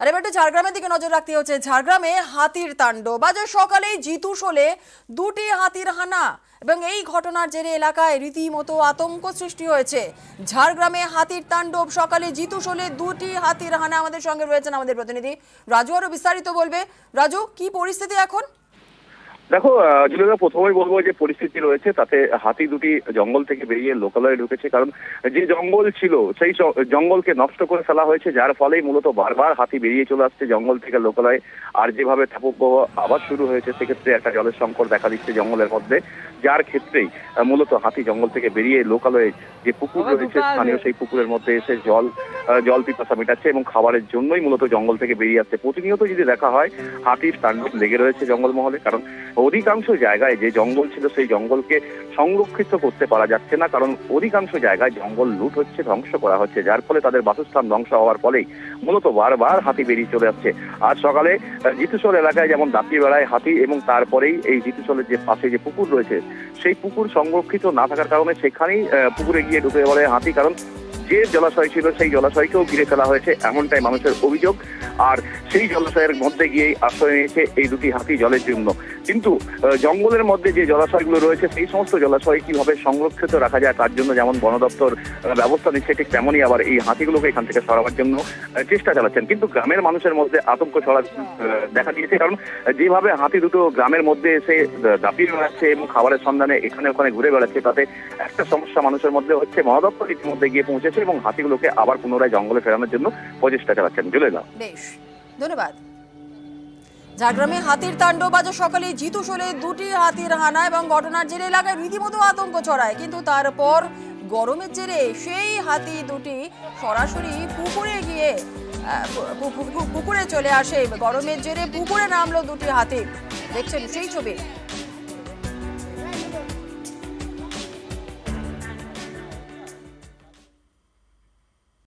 আর এবার একটু ঝাড়গ্রামের দিকে নজর রাখতে হচ্ছে। ঝাড়গ্রামে হাতির তাণ্ডব। আজ সকালেই জিতুশোলে দুটি হাতির হানা এবং এই ঘটনার জেরে এলাকায় রীতিমতো আতঙ্ক সৃষ্টি হয়েছে। ঝাড়গ্রামে হাতির তাণ্ডব, সকালে জিতুশোলে দুটি হাতির হানা। আমাদের সঙ্গে রয়েছেন আমাদের প্রতিনিধি রাজু, আরো বিস্তারিত বলবে। রাজু, কি পরিস্থিতি এখন? দেখো জুলেদা, প্রথমেই বলবো যে পরিস্থিতি রয়েছে তাতে হাতি দুটি জঙ্গল থেকে বেরিয়ে লোকালয়ে ঢুকেছে। কারণ যে জঙ্গল ছিল সেই জঙ্গলকে নষ্ট করে ফেলা হয়েছে, যার ফলেই মূলত বারবার হাতি বেরিয়ে চলে আসছে জঙ্গল থেকে লোকালয়ে। আর যেভাবে তাপপ্রবাহ আবার শুরু হয়েছে, সেক্ষেত্রে একটা জলের সংকট দেখা দিচ্ছে জঙ্গলের মধ্যে, যার ক্ষেত্রেই মূলত হাতি জঙ্গল থেকে বেরিয়ে লোকালয়ে যে পুকুর রয়েছে স্থানীয়, সেই পুকুরের মধ্যে এসে জল পিপাসা মেটাচ্ছে এবং খাবারের জন্যই মূলত জঙ্গল থেকে বেরিয়ে আসছে। প্রতিনিয়ত যদি দেখা হয়, হাতির তাণ্ডব লেগে রয়েছে জঙ্গলমহলে। কারণ অধিকাংশ জায়গায় যে জঙ্গল ছিল সেই জঙ্গলকে সংরক্ষিত করতে পারা যাচ্ছে না, কারণ অধিকাংশ জায়গায় জঙ্গল লুট হচ্ছে, ধ্বংস করা হচ্ছে, যার ফলে তাদের বাসস্থান ধ্বংস হওয়ার ফলেই মূলত বারবার হাতি বেরিয়ে চলে আসছে। আজ সকালে জিতুশোল এলাকায় যেমন দাপিয়ে বেড়ায় হাতি, এবং তারপরেই এই জিতুশোলের যে পাশে যে পুকুর রয়েছে সেই পুকুর সংরক্ষিত না থাকার কারণে সেখানেই পুকুরে গিয়ে ঢুকে পড়ে হাতি। কারণ যে জলাশয় ছিল সেই জলাশয়কেও ঘিরে ফেলা হয়েছে, এমনটাই মানুষের অভিযোগ। আর সেই জলাশয়ের মধ্যে গিয়েই আশ্রয় নিয়েছে এই দুটি হাতি জলের জন্য। কিন্তু জঙ্গলের মধ্যে যে জলাশয়গুলো রয়েছে সেই সমস্ত জলাশয় কিভাবে সংরক্ষিত রাখা যায় তার জন্য যেমন বন দপ্তর ব্যবস্থা নিচ্ছে, ঠিক তেমনই আবার এই হাতিগুলোকে এখান থেকে সরাবার জন্য চেষ্টা চালাচ্ছেন। কিন্তু গ্রামের মানুষের মধ্যে আতঙ্ক দেখা দিয়েছে, কারণ যেভাবে হাতি দুটো গ্রামের মধ্যে এসে দাপিয়ে বেড়াচ্ছে এবং খাবারের সন্ধানে এখানে ওখানে ঘুরে বেড়াচ্ছে, তাতে একটা সমস্যা মানুষের মধ্যে হচ্ছে। বন দপ্তর ইতিমধ্যে গিয়ে পৌঁছেছে এবং হাতিগুলোকে আবার পুনরায় জঙ্গলে ফেরানোর জন্য প্রচেষ্টা চালাচ্ছেন। জুলেদা, বেশ, ধন্যবাদ। ঝাড়গ্রামে হাতির তাণ্ডব, আজ সকালে জিতুশোলে দুটি হাতির হানা এবং ঘটনার জেরে এলাকায় রীতিমতো আতঙ্ক ছড়ায়। কিন্তু তারপর গরমের জেরে সেই হাতি দুটি সরাসরি পুকুরে চলে আসে। গরমের জেরে পুকুরে নামলো দুটি হাতি। দেখছেন সেই ছবি।